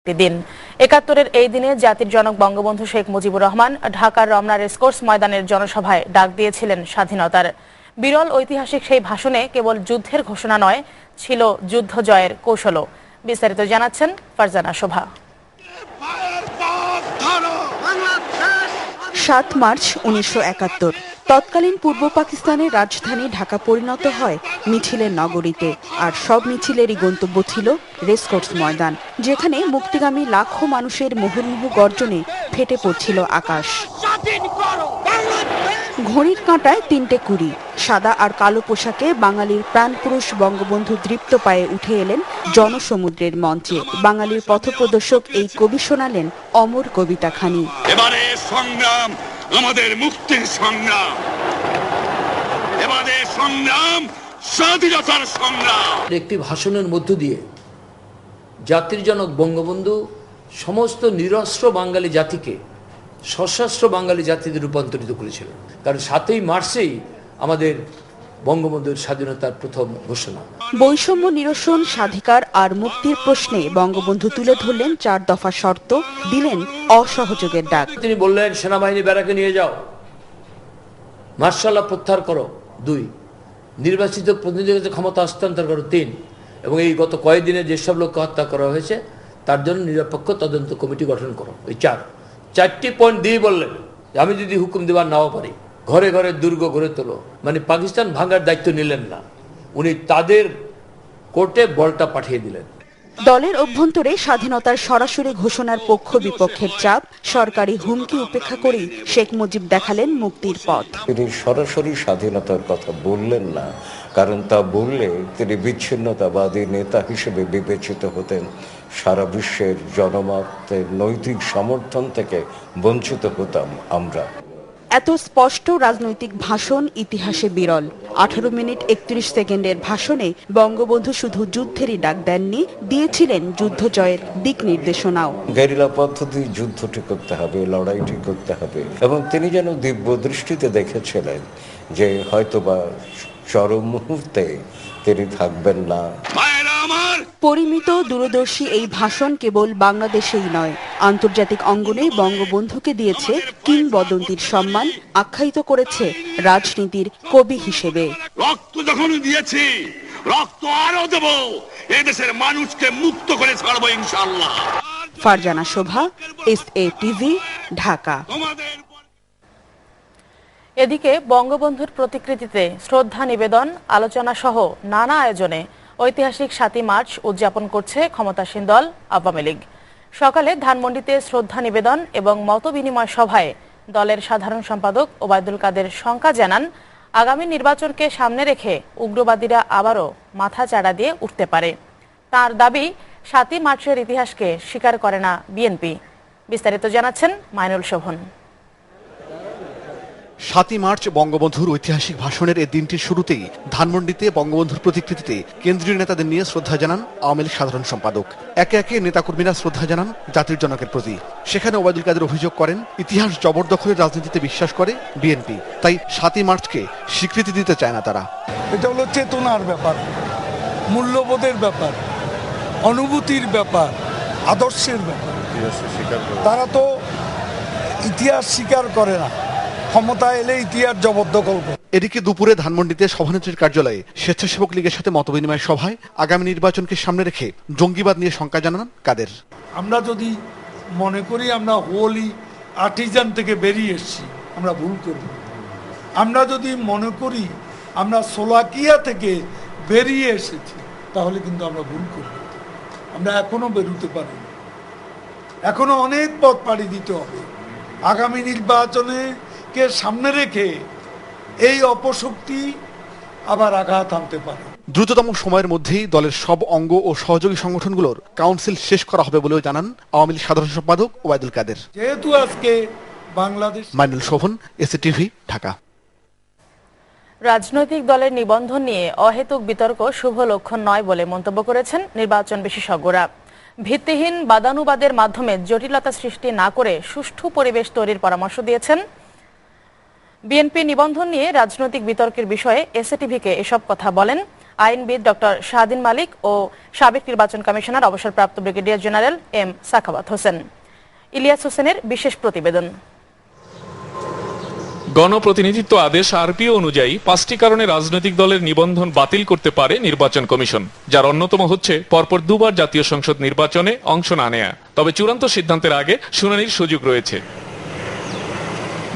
দিন ৭১-এর এই দিনে জাতির জনক বঙ্গবন্ধু শেখ মুজিবুর রহমান ঢাকার রমনা রেসকোর্স ময়দানের জনসভায় ডাক দিয়েছিলেন স্বাধীনতার। বিরল ঐতিহাসিক সেই ভাষণে কেবল যুদ্ধের ঘোষণা নয়, ছিল যুদ্ধ জয়ের কৌশলও। বিস্তারিত জানাচ্ছেন ফারজানা শোভা। ৭ মার্চ ১৯৭১ তৎকালীন পূর্ব পাকিস্তানের রাজধানী ঢাকা পরিণত হয় মিছিলের নগরীতে। আর সব মিছিলেরই গন্তব্য ছিল রেসকোর্স ময়দান, যেখানে মুক্তিগামী লাখো মানুষের মুহুর্মুহু গর্জনে ফেটে পড়ছিল আকাশ। ঘড়ির কাঁটায় ৩:২০। সাদা আর কালো পোশাকে বাঙালির প্রাণপুরুষ বঙ্গবন্ধু দৃপ্ত পায়ে উঠে এলেন জনসমুদ্রের মঞ্চে। বাঙালির পথপ্রদর্শক এই কবি শোনালেন অমর কবিতা খানি। এবারে সংগ্রাম আমাদের মুক্তির সংগ্রাম, এবারে সংগ্রাম স্বাধীনতার সংগ্রাম। একটি ভাষণের মধ্য দিয়ে জাতির জনক বঙ্গবন্ধু সমস্ত নিরস্ত্র বাঙালি জাতিকে সশস্ত্র বাঙালি জাতিতে রূপান্তরিত করেছিলেন। কারণ ৭ই মার্চেই আমাদের বঙ্গবন্ধুর স্বাধীনতার প্রথম ঘোষণা। বৈষম্য নিরসন, স্বাধিকার আর মুক্তির প্রশ্নে বঙ্গবন্ধু তুলে ধরলেন ৪ দফা শর্ত, দিলেন অসহযোগের ডাক। তিনি বললেন, সেনাবাহিনী ব্যারাকে নিয়ে যাও, মার্শাল্লাহ প্রত্যাহার করো ২, নির্বাচিত প্রতিনিধিদের ক্ষমতা হস্তান্তর করো ৩, এবং এই গত কয়েকদিনে যেসব লোককে হত্যা করা হয়েছে তার জন্য নিরপেক্ষ তদন্ত কমিটি গঠন করো। এই ৪টি পয়েন্ট দিয়ে বললেন, আমি যদি হুকুম দেওয়ার নাও পারি, ঘরে ঘরে দুর্গ গড়ে তোলো। মানে পাকিস্তান ভাঙার দায়িত্ব নিলেন না, উনি তাদের কোর্টে বলটা পাঠিয়ে দিলেন। দলের অভ্যন্তরে স্বাধীনতার সরাসরি ঘোষণার পক্ষ বিপক্ষের চাপ, সরকারি হুমকি উপেক্ষা করেই শেখ মুজিব দেখালেন মুক্তির পথ। তিনি সরাসরি স্বাধীনতার কথা বললেন না, কারণ তা বললে তিনি বিচ্ছিন্নতাবাদী নেতা হিসেবে বিবেচিত হতেন। সারা বিশ্বের জনমতের নৈতিক সমর্থন থেকে বঞ্চিত হতাম আমরা। এত স্পষ্ট রাজনৈতিক ভাষণ ইতিহাসে বিরল। ১৮ মিনিট ৩১ সেকেন্ডের ভাষণে বঙ্গবন্ধু শুধু যুদ্ধেরই ডাক দেননি, দিয়েছিলেন যুদ্ধ জয়ের দিক নির্দেশনাও। গেরিলা পদ্ধতি যুদ্ধটি করতে হবে, লড়াইটি করতে হবে, এবং তিনি যেন দিব্য দৃষ্টিতে দেখেছিলেন যে হয়তোবা চরম মুহূর্তে তিনি থাকবেন না। পরিমিত দূরদর্শী এই ভাষণ কেবল বাংলাদেশেই নয়, আন্তর্জাতিক অঙ্গনে বঙ্গবন্ধুকে দিয়েছে কিংবদন্তির সম্মান, আখ্যায়িত করেছে রাজনীতির কবি হিসেবে। রক্ত যখন দিয়েছি, রক্ত আরো দেব, এই দেশের মানুষকে মুক্ত করে ছাড়বো ইনশাআল্লাহ। ফারজানা শোভা, SA টিভি, ঢাকা। এদিকে বঙ্গবন্ধুর প্রতিকৃতিতে শ্রদ্ধা নিবেদন, আলোচনা সহ নানা আয়োজনে ঐতিহাসিক ৭ই মার্চ উদযাপন করছে ক্ষমতাসীন দল আওয়ামী লীগ। সকালে ধানমন্ডিতে শ্রদ্ধা নিবেদন এবং মতবিনিময় সভায় দলের সাধারণ সম্পাদক ওবায়দুল কাদের শঙ্কা জানান, আগামী নির্বাচনকে সামনে রেখে উগ্রবাদীরা আবারও মাথা চাড়া দিয়ে উঠতে পারে। তার দাবি, ৭ই মার্চের ইতিহাসকে স্বীকার করে না বিএনপি। বিস্তারিত জানাচ্ছেন মাইনুল শোভন। ৭ই মার্চ বঙ্গবন্ধুর ঐতিহাসিক ভাষণের এই দিনটির শুরুতেই ধানমন্ডিতে বঙ্গবন্ধুর প্রতিকৃতিতে কেন্দ্রীয় নেতাদের নিয়ে শ্রদ্ধা জানান আওয়ামী লীগ সাধারণ সম্পাদক। একে একে নেতাকর্মীরা শ্রদ্ধা জানান জাতির জনকের প্রতি। সেখানে ওবায়দুল কাদের অভিযোগ করেন, ইতিহাস জবরদখলের রাজনীতিতে বিশ্বাস করে বিএনপি, তাই ৭ই মার্চকে স্বীকৃতি দিতে চায় না তারা। এটা হলো চেতনার ব্যাপার, মূল্যবোধের ব্যাপার, অনুভূতির ব্যাপার, আদর্শের ব্যাপার। তারা তো ইতিহাস স্বীকার করে না, ক্ষমতা এলে ইতিহাস জবরদখল করে। এদিকে দুপুরে ধানমন্ডিতে সভানেত্রীর কার্যালয়ে স্বেচ্ছাসেবক লীগের সাথে মতবিনিময় সভায় আগামী নির্বাচনকে সামনে রেখে জঙ্গিবাদ নিয়ে শঙ্কা জানান কাদের। আমরা যদি মনে করি আমরা হোলি আর্টিজান থেকে বেরিয়ে এসেছি, আমরা ভুল করব। আমরা যদি মনে করি আমরা সোলাকিয়া থেকে বেরিয়ে এসেছি, তাহলে কিন্তু আমরা ভুল করব। আমরা এখনো বেরোতে পারি, এখনো অনেক পথ পাড়ি দিতে হবে। আগামী নির্বাচনে কে সামনে রেখে এই অপশক্তি আবার আঘাত আনতে পারে। দ্রুততম সময়ের মধ্যেই দলের সব অঙ্গ ও সহযোগী সংগঠনগুলোর কাউন্সিল শেষ করা হবে বলেও জানান আওয়ামী লীগ সাধারণ সম্পাদক ওবায়দুল কাদের। যেহেতু আজকে বাংলাদেশ। Mainul Shovon, SA TV, Dhaka. রাজনৈতিক দলের নিবন্ধন নিয়ে অহেতুক বিতর্ক শুভ লক্ষণ নয় বলে মন্তব্য করেছেন নির্বাচন বিশেষজ্ঞরা। ভিত্তিহীন বাদানুবাদের মাধ্যমে জটিলতা সৃষ্টি না করে সুষ্ঠু পরিবেশ তৈরির পরামর্শ দিয়েছেন। বিএনপি নিবন্ধন নিয়ে রাজনৈতিক বিতর্কের বিষয়ে SA টিভিকে এসব কথা বলেন আইনবিদ ডক্টর শাহদিন মালিক ও সাবেক নির্বাচন কমিশনার অবসরপ্রাপ্ত brigadier general M Sakhawat Hossain. Ilias হোসেনের বিশেষ প্রতিবেদন। গণপ্রতিনিধিত্ব আদেশ আরপিও অনুযায়ী 5টি কারণে রাজনৈতিক দলের নিবন্ধন বাতিল করতে পারে নির্বাচন কমিশন, যার অন্যতম হচ্ছে পরপর দুবার জাতীয় সংসদ নির্বাচনে অংশ না নেয়া। তবে চূড়ান্ত সিদ্ধান্তের আগে শুনানির সুযোগ রয়েছে।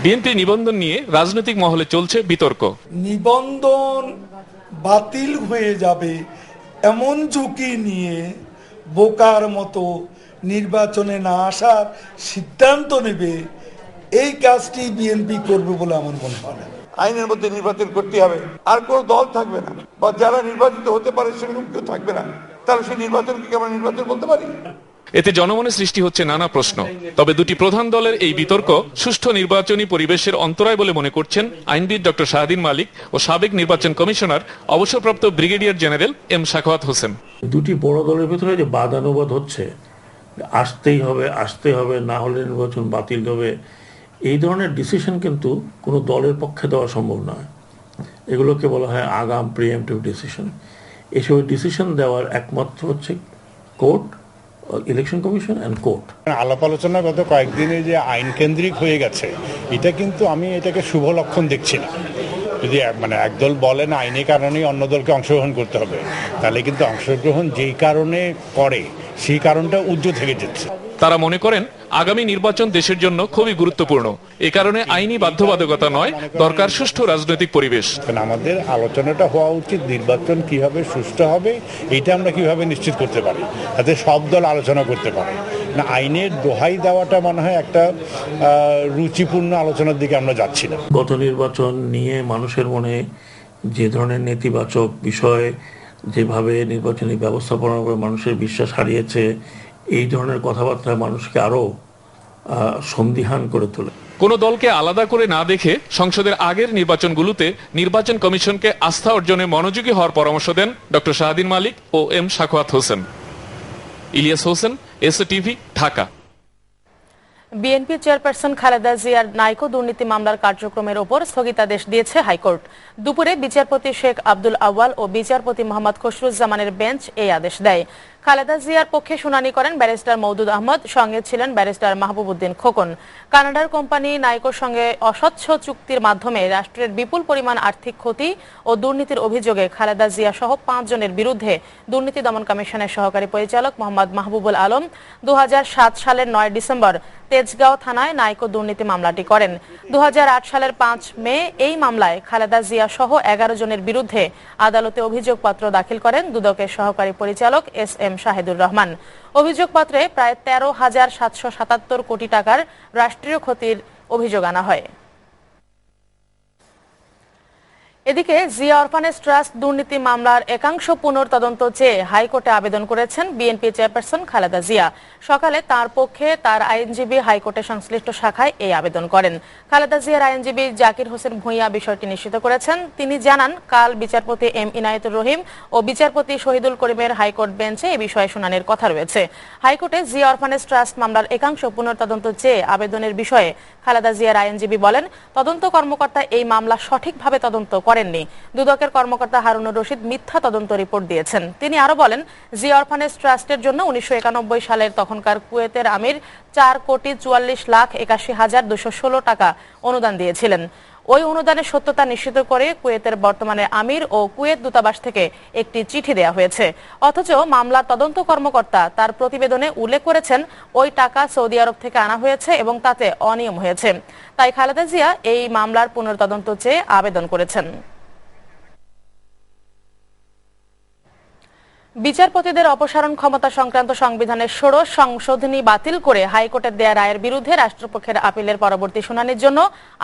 বিএনপি নিবন্ধন নিয়ে রাজনৈতিক মহলে চলছে বিতর্ক। নিবন্ধন বাতিল হয়ে যাবে এমন ঝুঁকি নিয়ে বোকার মতো নির্বাচনে না আসার সিদ্ধান্ত নেবে, এই কাজটি বিএনপি করবে বলে আমার মনে হয় না। আইনের মধ্যে নির্বাচন করতে হবে, আর কোন দল থাকবে না, বা যারা নির্বাচিত হতে পারে সেরকম কেউ থাকবে না, তাহলে সেই নির্বাচনকে আমরা নির্বাচন বলতে পারি? এতে জনমনে সৃষ্টি হচ্ছে নানা প্রশ্ন। তবে দুটি প্রধান দলের এই বিতর্ক সুষ্ঠু নির্বাচনী পরিবেশের অন্তরায় বলে মনে করছেন আইনবিদ ডক্টর শাহদিন মালিক ও সাবেক নির্বাচন কমিশনার অবসরপ্রাপ্ত brigadier general M Sakhawat Hossain. দুটি বড় দলের ভিতরে যে বাদানুবাদ হচ্ছে, আসতেই হবে, না হলে নির্বাচন বাতিল হবে, এই ধরনের ডিসিশন কিন্তু কোনো দলের পক্ষে দেওয়া সম্ভব নয়। এগুলোকে বলা হয় আগাম প্রিএমপ্টিভ ডিসিশন। এসব ডিসিশন দেওয়ার একমাত্র হচ্ছে court, election commission and court. আলাপ আলোচনা গত কয়েকদিনে যে আইন কেন্দ্রিক হয়ে গেছে, এটা কিন্তু আমি এটাকে শুভ লক্ষণ দেখছি না। যদি একদল বলেন আইনের কারণেই অন্য দলকে অংশগ্রহণ করতে হবে, তাহলে কিন্তু অংশগ্রহণ যেই কারণে করে সেই কারণটা উজ্জ্বল থেকে যাচ্ছে। তারা মনে করেন আগামী নির্বাচন দেশের জন্য খুবই গুরুত্বপূর্ণ। এ কারণে আইনি বাধ্যবাধকতা নয়, দরকার সুষ্ঠু রাজনৈতিক পরিবেশ। আমাদের আলোচনাটা হওয়া উচিত নির্বাচন কিভাবে সুষ্ঠু হবে, এটা আমরা কিভাবে নিশ্চিত করতে পারি, যাতে সব দল আলোচনা করতে পারে না। আইনের দোহাই দেওয়াটা মনে হয় একটা রুচিপূর্ণ আলোচনার দিকে আমরা যাচ্ছি না। গত নির্বাচন নিয়ে মানুষের মনে যে ধরনের নেতিবাচক বিষয়, যেভাবে নির্বাচনী ব্যবস্থাপনার উপর মানুষের বিশ্বাস হারিয়েছে, এই ধরনের কথাবার্তা মানুষকে আরো সন্দিহান করে তোলে। কোন দলকে আলাদা করে না দেখে সংসদের আগের নির্বাচনগুলোতে নির্বাচন কমিশনকে আস্থা অর্জনে মনোযোগী হওয়ার পরামর্শ দেন ডক্টর শাহদিন মালিক ও M Sakhawat Hossain. Ilias Hossain, STV, Dhaka. BNP chairperson Khaleda জিয়ার নাইকো দুর্নীতি মামলার কার্যক্রমের ওপর স্থগিতাদেশ দিয়েছে হাইকোর্ট। দুপুরে বিচারপতি শেখ আব্দুল আউয়াল ও বিচারপতি মোহাম্মদ খসরুজ্জামানের বেঞ্চ এই আদেশ দেয়। খালেদা জিয়ার পক্ষে শুনানি করেন ব্যারিস্টার মওদুদ আহমদ, সঙ্গে ছিলেন ব্যারিস্টার মাহবুব উদ্দিন খোকন। কানাডার কোম্পানি নাইকোর সঙ্গে অস্বচ্ছ চুক্তির মাধ্যমে রাষ্ট্রের বিপুল পরিমাণ আর্থিক ক্ষতি ও দুর্নীতির অভিযোগে খালেদা জিয়া সহ 5 জনের বিরুদ্ধে দুর্নীতি দমন কমিশনের সহকারী পরিচালক মোহাম্মদ মাহবুবুল আলম 2007 সালের 9 ডিসেম্বর তেজগাঁও থানায় নাইকো দুর্নীতি মামলাটি করেন। 2008 সালের 5 মে এই মামলায় খালেদা জিয়া সহ 11 জনের বিরুদ্ধে আদালতে অভিযোগপত্র দাখিল করেন দুদকের সহকারী পরিচালক এস.এম. শাহিদুর রহমান। অভিযোগপত্রে প্রায় 13,777 কোটি টাকার রাষ্ট্রীয় ক্ষতির অভিযোগ আনা হয়। এদিকে জিয়া অরফানেজ ট্রাস্ট দুর্নীতি মামলার একাংশ পুনর্তদন্ত চেয়ে হাইকোর্টে আবেদন করেছেন বিএনপি চেয়ারপারসন খালেদা জিয়া। সকালে তার পক্ষে তার আইনজীবী হাইকোর্টের সংশ্লিষ্ট শাখায় এই আবেদন করেন। খালেদা জিয়ার আইনজীবী জাকির হোসেন ভূঁইয়া বিষয়টি নিশ্চিত করেছেন। তিনি জানান, কাল বিচারপতি এম ইনায়েতুর রহিম ও বিচারপতি শহীদুল করিমের হাইকোর্ট বেঞ্চে এ বিষয়ে শুনানির কথা রয়েছে। হাইকোর্টে জিয়া অরফানেজ ট্রাস্ট মামলার একাংশ পুনর্তদন্ত চেয়ে আবেদনের বিষয়ে খালেদা জিয়ার আইনজীবী বলেন, তদন্ত কর্মকর্তা এই মামলা সঠিকভাবে তদন্ত করেননি। দুদকের কর্মকর্তা হারুনুর রশিদ মিথ্যা তদন্ত রিপোর্ট দিয়েছেন। তিনি আরো বলেন, জিয়া অরফানেজ ট্রাস্টের জন্য 1991 সালের তখনকার কুয়েতের আমির 4,44,81,216 টাকা অনুদান দিয়েছিলেন। ওই অনুদানের সত্যতা নিশ্চিত করে কুয়েতের বর্তমানে আমির ও কুয়েত দূতাবাস থেকে একটি চিঠি দেয়া হয়েছে। অথচ মামলার তদন্ত কর্মকর্তা তার প্রতিবেদনে উল্লেখ করেছেন ওই টাকা সৌদি আরব থেকে আনা হয়েছে এবং তাতে অনিয়ম হয়েছে। তাই খালেদা জিয়া এই মামলার পুনর্তদন্ত চেয়ে আবেদন করেছেন। বিচারপতিদের অপসারণ ক্ষমতা সংক্রান্ত সংবিধানের 16 সংশোধনী বাতিল করে হাইকোর্টের দেয়া রায়ের বিরুদ্ধে রাষ্ট্রপক্ষের আপিলের পরবর্তী শুনানির জন্য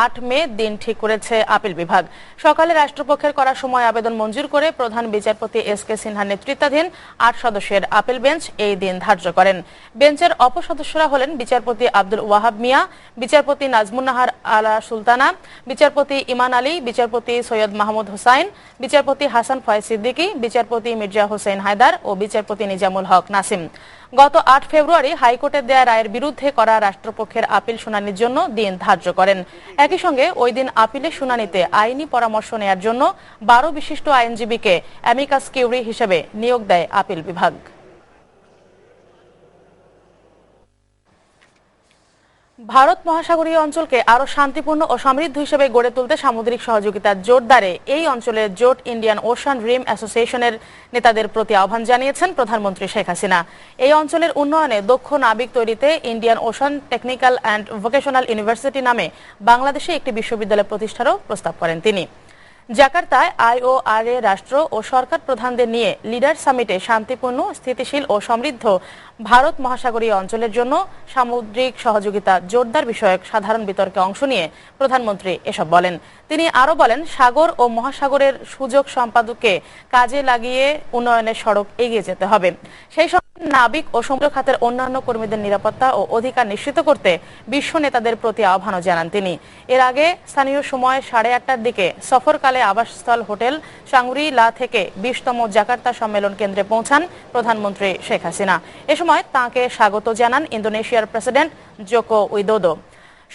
8 মে দিন ঠিক করেছে আপিল বিভাগ। সকালে রাষ্ট্রপক্ষের করা সময় আবেদন মঞ্জুর করে প্রধান বিচারপতি এস.কে. সিনহার নেতৃত্বাধীন 8 সদস্যের আপিল বেঞ্চ এই দিন ধার্য করেন। বেঞ্চের অপসদস্যরা হলেন বিচারপতি আব্দুল ওয়াহাব মিয়া, বিচারপতি নাজমুন নাহার আলা সুলতানা, বিচারপতি ইমান আলী, বিচারপতি সৈয়দ মাহমুদ হোসাইন, বিচারপতি হাসান ফয়েজ সিদ্দিকী, বিচারপতি মির্জা হোসেন হায়দার ও বিচারপতি নিজামুল হক নাসিম। গত ৮ ফেব্রুয়ারি হাইকোর্টের দেয়া রায়ের বিরুদ্ধে করা রাষ্ট্রপক্ষের আপিল শুনানির জন্য দিন ধার্য করেন। একই সঙ্গে ওই দিন আপিলের শুনানিতে আইনি পরামর্শ নেয়ার জন্য 12 বিশিষ্ট আইনজীবীকে অ্যামিকাস কিউরি হিসেবে নিয়োগ দেয় আপিল বিভাগ। ভারত মহাসাগরীয় অঞ্চলকে আরো শান্তিপূর্ণ ও সমৃদ্ধ হিসেবে গড়ে তুলতে সামুদ্রিক সহযোগিতার জোরদারে এই অঞ্চলের জোট ইন্ডিয়ান ওশান রিম অ্যাসোসিয়েশনের নেতাদের প্রতি আহ্বান জানিয়েছেন প্রধানমন্ত্রী শেখ হাসিনা। এই অঞ্চলের উন্নয়নে দক্ষ নাবিক তৈরিতে Indian ocean technical and vocational university নামে বাংলাদেশে একটি বিশ্ববিদ্যালয় প্রতিষ্ঠারও প্রস্তাব করেন তিনি। জাকার্তায় IORA রাষ্ট্র ও সরকার প্রধানদের নিয়ে লিডার সামিটে শান্তিপূর্ণ, স্থিতিশীল ও সমৃদ্ধ ভারত মহাসাগরীয় অঞ্চলের জন্য সামুদ্রিক সহযোগিতা জোরদার বিষয়ক সাধারণ বিতর্কে অংশ নিয়ে প্রধানমন্ত্রী এসব বলেন। তিনি আরো বলেন, সাগর ও মহাসাগরের সুযোগ সম্পাদককে কাজে লাগিয়ে উন্নয়নের সড়ক এগিয়ে যেতে হবে। সেই সঙ্গে নাবিক ও সমুদ্র খাতের অন্যান্য কর্মীদের নিরাপত্তা ও অধিকার নিশ্চিত করতে বিশ্ব নেতাদের প্রতি আহ্বানও জানান তিনি। এর আগে স্থানীয় সময় 8:30টার দিকে সফরকালে আবাসস্থল হোটেল শাংরি-লা থেকে 20তম জাকার্তা সম্মেলন কেন্দ্রে পৌঁছান প্রধানমন্ত্রী শেখ হাসিনা। এ সময় তাঁকে স্বাগত জানান ইন্দোনেশিয়ার প্রেসিডেন্ট জোকো উইদোদো।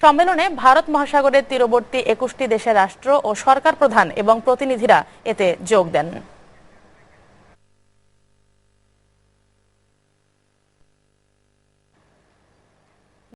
সম্মেলনে ভারত মহাসাগরের তীরবর্তী 21টি দেশের রাষ্ট্র ও সরকার প্রধান এবং প্রতিনিধিরা এতে যোগ দেন।